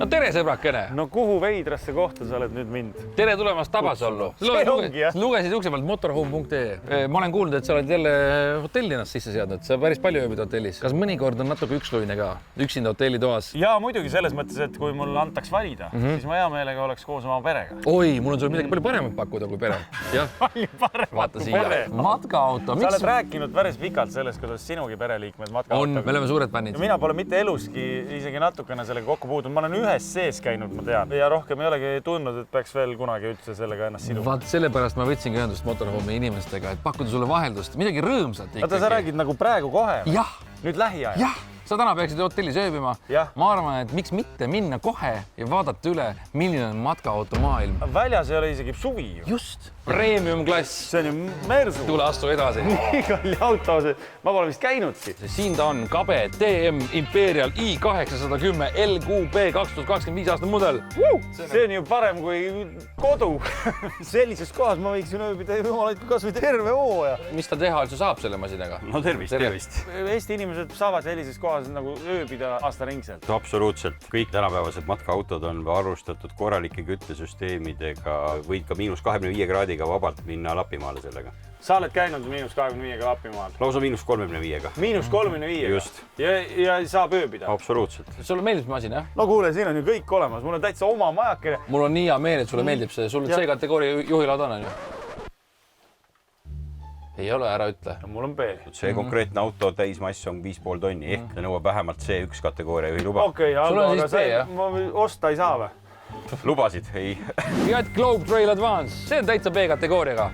tere, sõbrakene! No kuhu veidrasse kohta sa oled nüüd mind? Tere tulemast Tabasallu! Lugesid ukse pealt motorhome.ee. Ma olen kuulnud, et sa oled jälle hotellinast sisse seadnud. Sa päris palju ööbid hotellis. Kas mõnikord on natuke üksluine ka? Üksinda hotellitoas? Jaa, muidugi selles mõttes, et kui mul antaks valida, siis ma hea meelega oleks koos oma perega. Oi, mul on sulle midagi palju paremat pakkuda kui pere. Palju paremat vaata siia. Matkaauto. Sa oled rääkinud päris pikalt sellest, kuidas sinugi pereliikmed matkaautoga. Me oleme suured fännid. Mina pole mitte eluski isegi natukene sellega kokku puutunud. Ma olen ühes sees käinud, ma tean. Ja rohkem ei olegi tundnud, et peaks veel kunagi üldse sellega ennast sinuga. Vaat sellepärast ma võtsingi ühendust Motorhome'i inimestega, et pakkuda sulle vaheldust. Midagi rõõmsat ikkagi. Vaata, sa räägid nagu praegu kohe. Jah. Nüüd lähiajal. Jah. Sa täna peaksid hotellis ööbima. Ma arvan, et miks mitte minna kohe ja vaadata üle, milline on matkaauto maailm. Väljas ei ole isegi suvi. Just. Premium klass. See on ju Mersu. Tule astu edasi. Nii kalli auto. Ma pole vist käinudki. Siin ta on Kabe TM Imperial i810 LQB 2025 aasta mudel. See on ju parem kui kodu. Sellises kohas ma võiksin ööbida kas või terve hooaja. Mis ta teha üldse saab selle masinaga? No tervist. Eesti inimesed saavad sellises kohas nagu ööbida aastaringselt. Absoluutselt. Kõik tänapäevased matkaautod on varustatud korralike küttesüsteemidega. Võid ka -25 kraadiga vabalt minna Lapimaale sellega. Sa oled käinud -25 Lapimaal? Lausa -35. -35? Just. Ja saab ööbida? Absoluutselt. Sulle meeldib masin, jah? No kuule, siin on ju kõik olemas. Mul on täitsa oma majakene. Mul on nii hea meel, et sulle meeldib see. Sul C-kategooria juhilaud on ju? Ei ole, ära ütle. Mul on B. See konkreetne auto täismass on 5,5 tonni, ehk ta nõuab vähemalt C1 kategooria juhiluba. Okei, aga ma osta ei saa või? Lubasid? Ei. Fiat Globe Trail Advance. See on täitsa B-kategooriaga.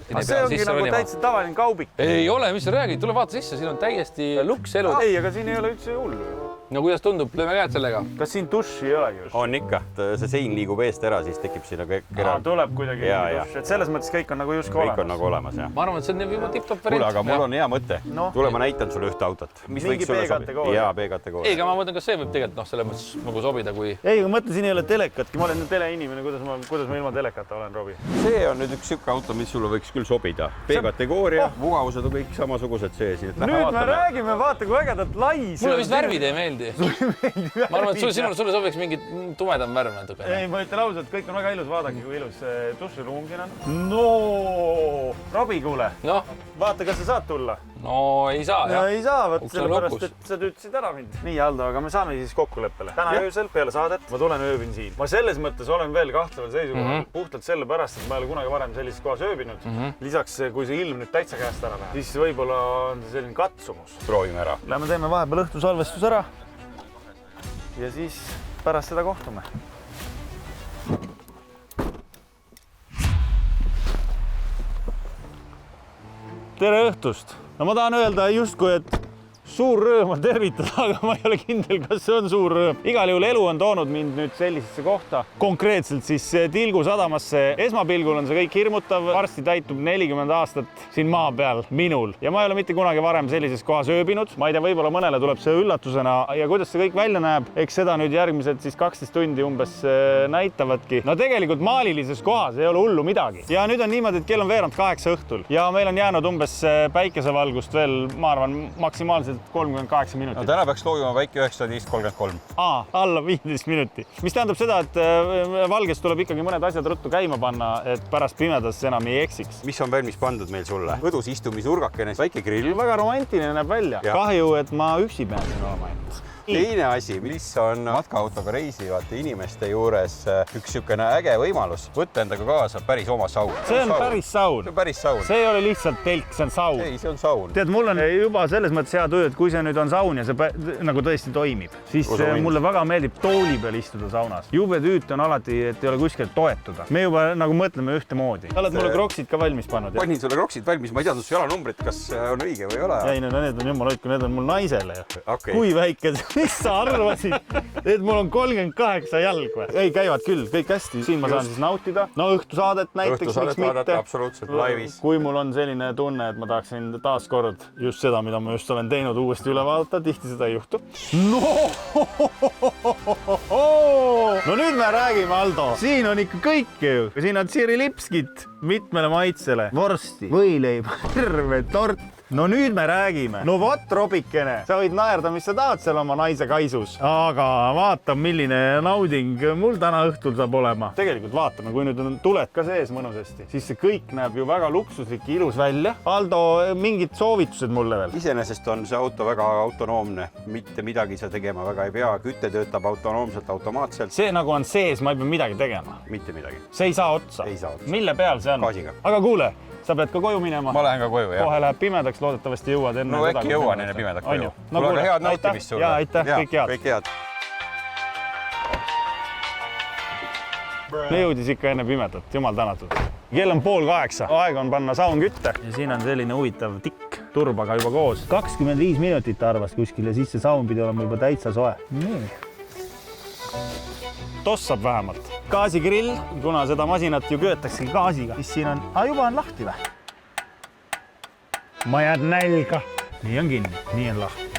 See ongi nagu täitsa tavaline kaubik. Ei ole, mis sa räägid? Tule vaata sisse, siin on täiesti luks elu. Ei, aga siin ei ole üldse hullu. No kuidas tundub? Lööme käed sellega. Kas siin duši ei olegi just? On ikka. See sein liigub eest ära, siis tekib sinna keralt. Tuleb kuidagi duši. Et selles mõttes kõik on nagu justkui olemas. Kõik on nagu olemas, jah. Ma arvan, et see on juba tipp-top variant. Kuule, aga mul on hea mõte. Tule, ma näitan sulle ühte autot. Mingi B-kategooria. Jaa, B-kategooria. Ei, aga ma mõtlen, kas see võib tegelikult selles mõttes nagu sobida, kui... Ei, aga mõtle, siin ei ole telekatki. Ma olen teleinimene. Kuidas ma ilma telekata olen, Robi? See on nüüd üks siuke auto, mis sulle võiks küll sobida. B-kategooria, mugavused on kõik samasugused sees. Nüüd me räägime, vaata kui ägedat lai. Mulle vist värvid ei meeldi. Ma arvan, et sulle sobiks mingit tumedam värv natuke. Ei, ma ütlen ausalt, kõik on väga ilus. Vaadake, kui ilus duširuum siin on. No, Robi, kuule. Vaata, kas sa saad tulla? No ei saa, jah. No ei saa, võt sellepärast, et sa tüütsid ära mind. Nii, Aldo, aga me saame siis kokkuleppele. Täna öösel peale saadet ma tulen ööbin siin. Ma selles mõttes olen veel kahtleval seisukohal. Puhtalt sellepärast, et ma ei ole kunagi varem sellises kohas ööbinud. Lisaks, kui see ilm nüüd täitsa käest ära läheb, siis võib-olla on see selline katsumus. Proovime ära. Lähme teeme vahepeal õhtusalvestus ära. Ja siis pärast seda kohtume. Tere õhtust! No ma tahan öelda justkui, et suur rõõm on tervitada, aga ma ei ole kindel, kas see on suur rõõm. Igal juhul elu on toonud mind nüüd sellisesse kohta. Konkreetselt siis Tilgu sadamasse. Esmapilgul on see kõik hirmutav. Varsti täitub 40 aastat siin maa peal minul. Ja ma ei ole mitte kunagi varem sellises kohas ööbinud. Ma ei tea, võib-olla mõnele tuleb see üllatusena. Ja kuidas see kõik välja näeb, eks seda nüüd järgmised siis 12 tundi umbes näitavadki. No tegelikult maalilises kohas ei ole hullu midagi. Ja nüüd on niimoodi, et kell on veerand 8 õhtul. Ja meil on jäänud umbes päikesevalgust veel, ma arvan, maksimaalselt 38 minutit. No täna peaks loojuma päike 19.33. Alla 15 minuti. Mis tähendab seda, et valges tuleb ikkagi mõned asjad ruttu käima panna, et pärast pimedas enam ei eksiks. Mis on valmis pandud meil sulle? Õdus istumisurgakene, väike grill. Väga romantiline näeb välja. Kahju, et ma üksi pean siin olema ainult. Teine asi, mis on matkaautoga reisivate inimeste juures üks niisugune äge võimalus, võtta endaga kaasa päris oma saun. See on päris saun. See on päris saun. See ei ole lihtsalt telk, see on saun. Ei, see on saun. Tead, mul on juba selles mõttes hea töö, et kui see nüüd on saun ja see nagu tõesti toimib, siis mulle väga meeldib tooli peal istuda saunas. Jube tüüt on alati, et ei ole kuskilt toetuda. Me juba nagu mõtleme ühtemoodi. Oled mulle kroksid ka valmis pannud? Panin sulle kroksid valmis, ma ei teadnud su jalanumbrit, kas on õige või ei ole. Ei, need on jumal hoidku, need on mul naisele. Kui väike, mis sa arvasid, et mul on 38 jalg või? Ei, käivad küll, kõik hästi. Siin ma saan siis nautida. No õhtusaadet näiteks, miks mitte. Absoluutselt, laivis. Kui mul on selline tunne, et ma tahaksin taas kord just seda, mida ma just olen teinud, uuesti üle vaadata, tihti seda ei juhtu. No nüüd me räägime, Aldo. Siin on ikka kõike ju. Siin on Tsiri Lipskit mitmele maitsele. Vorsti, võileib, terve tort. no nüüd me räägime. No vot, Robikene, sa võid naerda, mis sa tahad seal oma naise kaisus. Aga vaata, milline nauding mul täna õhtul saab olema. Tegelikult vaatame, kui nüüd on tuled ka sees mõnusasti, siis see kõik näeb ju väga luksuslik ja ilus välja. Aldo, mingid soovitused mulle veel? Iseenesest on see auto väga autonoomne, mitte midagi sa tegema väga ei pea, küte töötab autonoomselt, automaatselt. See nagu on sees, ma ei pea midagi tegema. Mitte midagi. See ei saa otsa. Ei saa otsa. Mille peal see on? Gaasiga. Aga kuule, sa pead ka koju minema. Ma lähen ka koju, jah. Kohe läheb pimedaks, loodetavasti jõuad enne. No äkki jõuan enne pimedaks koju. No, kuule, aga head nautimist sulle. Ja, aitäh, kõik head. Kõik head. Me jõudis ikka enne pimedat, jumal tänatud. Kell on 7:30, aeg on panna saun kütte. Ja siin on selline huvitav tikk turbaga juba koos. 25 minutit arvas kuskil ja siis see saun pidi olema juba täitsa soe. Tossab vähemalt. Gaasigrill, kuna seda masinat ju köötaksegi gaasiga, siis siin on, juba on lahti või? Ma jääd nälga. Nii on kinni, nii on lahti.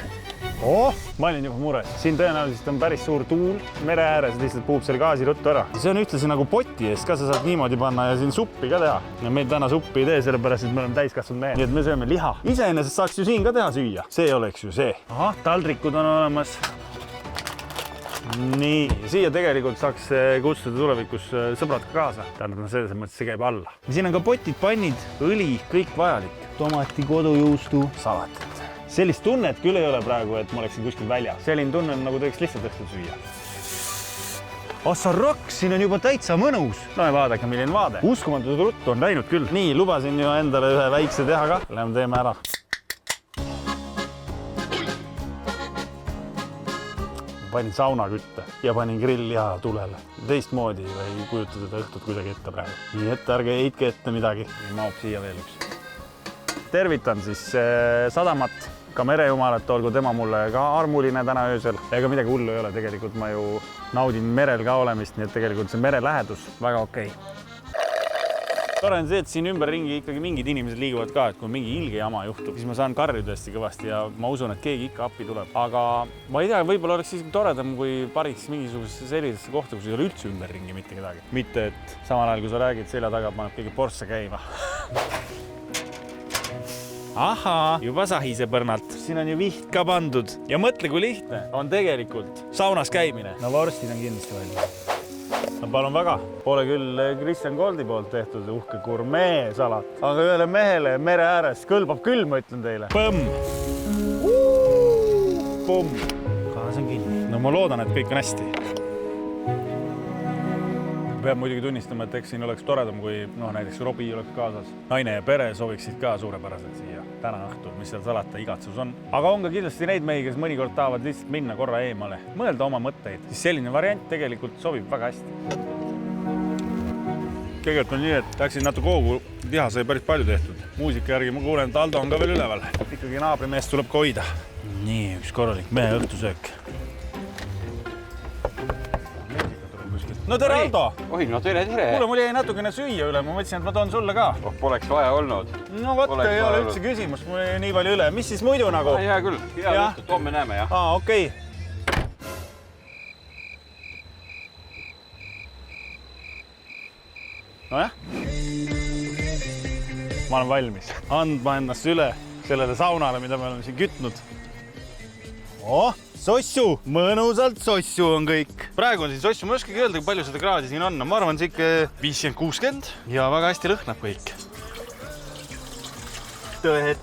Ma olin juba mures. Siin tõenäoliselt on päris suur tuul mere ääres, lihtsalt puhub selle gaasi ruttu ära. See on ühtlasi nagu poti eest ka, sa saad niimoodi panna ja siin suppi ka teha. Ja meil täna suppi ei tee, sellepärast et me oleme täiskasvanud mehed. Nii et me sööme liha. Iseenesest saaks ju siin ka teha süüa. See oleks ju see. Taldrikud on olemas. Nii, siia tegelikult saaks kutsuda tulevikus sõbrad ka kaasa. Tähendab, selles mõttes see käib alla. Ja siin on ka potid, pannid, õli, kõik vajalik. Tomati, kodujuustu, salatit. Sellist tunnet küll ei ole praegu, et ma oleksin kuskil väljas. Selline tunne on nagu tõeks lihtsalt õhtul süüa. Assaraks, siin on juba täitsa mõnus. No ja vaadake, milline vaade. Uskumatud ruttu on läinud küll. Nii, lubasin ju endale ühe väikse teha ka. Lähme teeme ära. Panin saunakütte ja panin grillliha tulele. Teistmoodi ei kujuta seda õhtut kuidagi ette praegu. Nii et ärge heitke ette midagi. Maob siia veel üks. Tervitan siis sadamat, ka merejumalat, olgu tema mulle ka armuline täna öösel. Ega midagi hullu ei ole, tegelikult ma ju naudin merel ka olemist, nii et tegelikult see mere lähedus väga okei. Tore on see, et siin ümberringi ikkagi mingid inimesed liiguvad ka, et kui mingi ilge jama juhtub, siis ma saan karjuda hästi kõvasti ja ma usun, et keegi ikka appi tuleb. Aga ma ei tea, võib-olla oleks isegi toredam, kui pariks mingisugusesse sellisesse kohta, kus ei ole üldse ümberringi mitte kedagi. Mitte, et samal ajal, kui sa räägid, selja taga paneb keegi Porsche käima. Ahaa, juba sahise põrnalt. Siin on ju viht ka pandud. Ja mõtle, kui lihtne on tegelikult saunas käimine. No vorstid on kindlasti välja. No palun väga. Pole küll Kristjan Goldi poolt tehtud uhke gurmee salat. Aga ühele mehele mere ääres kõlbab küll, ma ütlen teile. Põmm! Põmm! Gaas on kinni. No ma loodan, et kõik on hästi. Peab muidugi tunnistama, et eks siin oleks toredam, kui näiteks Robi oleks kaasas. Naine ja pere sooviksid ka suurepäraselt siia täna õhtul, mis seal salata igatsus on. Aga on ka kindlasti neid mehi, kes mõnikord tahavad lihtsalt minna korra eemale, mõelda oma mõtteid. Siis selline variant tegelikult sobib väga hästi. Kõigepealt on nii, et läksin natuke hoogu, liha sai päris palju tehtud. Muusika järgi ma kuulen, et Aldo on ka veel üleval. Ikkagi naabrimeest tuleb ka hoida. Nii, üks korralik mehe õhtusöök. No tere, Aldo! Oi, no tere! Kuule, mul jäi natukene süüa üle, ma mõtlesin, et ma toon sulle ka. Poleks vaja olnud. No võtta ei ole üldse küsimus, mul jäi nii palju üle. Mis siis muidu nagu? Hea küll, hea õhtut, homme näeme, jah. Okei. Nojah. Ma olen valmis andma ennast üle sellele saunale, mida me oleme siin kütnud. Sossu, mõnusalt sossu on kõik. Praegu on siin sossu, ma ei oskagi öelda, kui palju seda kraadi siin on. Ma arvan, see ikka 50-60 ja väga hästi lõhnab kõik. Tõhet.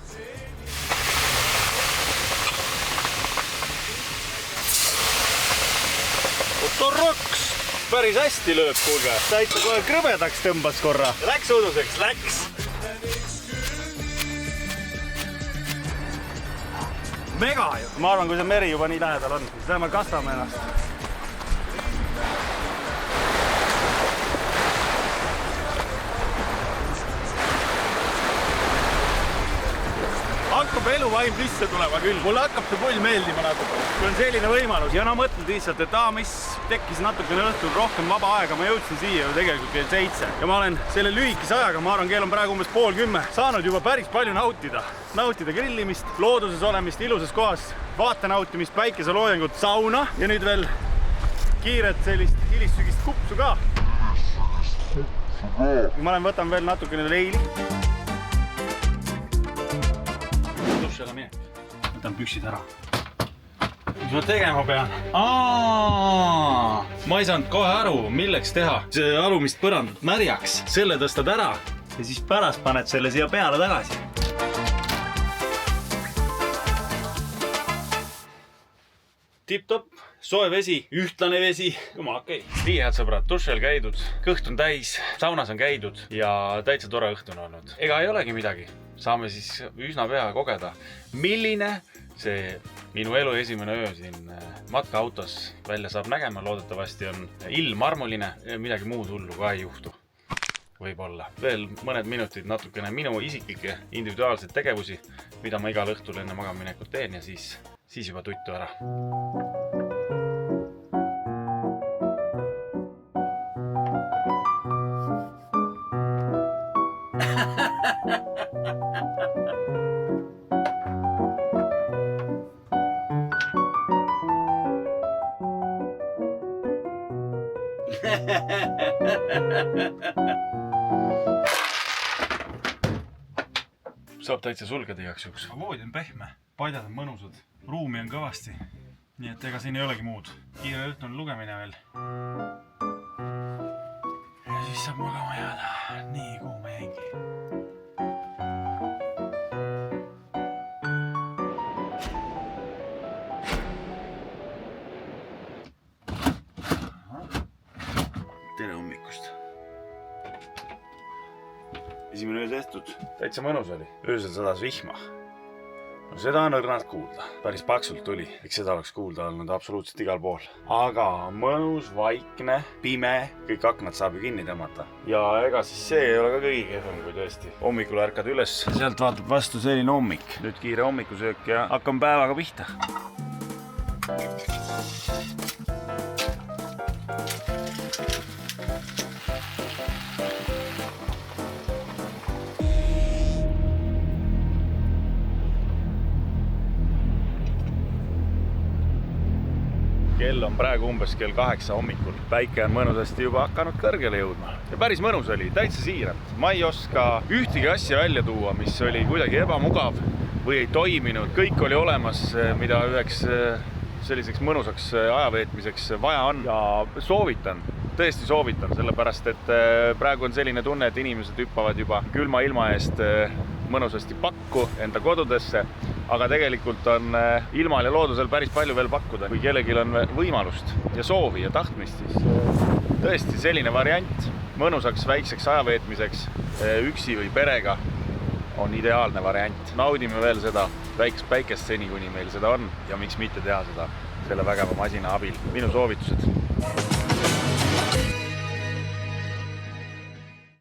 Otorroks! Päris hästi lööb, kuulge. Saite kohe krõbedaks tõmbas korra. Läks uduseks, läks. Mega ju! Ma arvan, kui see meri juba nii lähedal on, siis lähme kastame ennast. Hakkab eluvaim sisse tulema küll. Mulle hakkab see pull meeldima natuke. Kui on selline võimalus. Ja mõtled lihtsalt, et mis tekkis natukene õhtul rohkem vaba aega. Ma jõudsin siia ju tegelikult kell 7. Ja ma olen selle lühikese ajaga, ma arvan, kell on praegu umbes 9:30, saanud juba päris palju nautida. Nautida grillimist, looduses olemist, ilusas kohas, vaate nautimist, päikeseloojangut, sauna ja nüüd veel kiiret sellist hilissügist kupsu ka. Ma võtan veel natukene leili. duši alla minek. Võtan püksid ära. Mis ma tegema pean? Ma ei saanud kohe aru, milleks teha. See alumist põrandat märjaks. Selle tõstad ära ja siis pärast paned selle siia peale tagasi. Tip-top, soe vesi, ühtlane vesi, jumal okei. Nii head sõbrad, dušel käidud, kõht on täis, saunas on käidud ja täitsa tore õhtu on olnud. Ega ei olegi midagi, saame siis üsna pea kogeda. Milline see minu elu esimene öö siin matkaautos välja saab nägema, loodetavasti on ilm armuline, midagi muud hullu ka ei juhtu. Võib-olla veel mõned minutid natukene minu isiklikke individuaalseid tegevusi, mida ma igal õhtul enne magamaminekut teen ja siis juba tuttu ära. Saab täitsa sulgeda igaks juhuks. Voodi on pehme, paidad on mõnusad, ruumi on kõvasti. Nii et ega siin ei olegi muud. Kiire õhtune lugemine veel. Ja siis saab magama jääda. Nii kuuma jäingi. Tere hommikust. Esimene öö tehtud. Täitsa mõnus oli. Öösel sadas vihma. No seda on õrnalt kuulda. Päris paksult tuli. Eks seda oleks kuulda olnud absoluutselt igal pool. Aga mõnus, vaikne, pime. Kõik aknad saab ju kinni tõmmata. Ja ega siis see ei ole ka kõige kehvem, kui tõesti. Hommikul ärkad üles. Sealt vaatab vastu selline hommik. Nüüd kiire hommikusöök ja hakkame päevaga pihta. Kell on praegu umbes kell 8 hommikul. Päike on mõnusasti juba hakanud kõrgele jõudma. Ja päris mõnus oli, täitsa siiralt. Ma ei oska ühtegi asja välja tuua, mis oli kuidagi ebamugav või ei toiminud. Kõik oli olemas, mida üheks selliseks mõnusaks ajaveetmiseks vaja on. Ja soovitan, tõesti soovitan, sellepärast et praegu on selline tunne, et inimesed hüppavad juba külma ilma eest mõnusasti pakku enda kodudesse. Aga tegelikult on ilmal ja loodusel päris palju veel pakkuda. Kui kellelgi on võimalust ja soovi ja tahtmist, siis tõesti selline variant mõnusaks väikseks ajaveetmiseks üksi või perega on ideaalne variant. Naudime veel seda väikest päikest seni, kuni meil seda on ja miks mitte teha seda selle vägeva masina abil. Minu soovitused.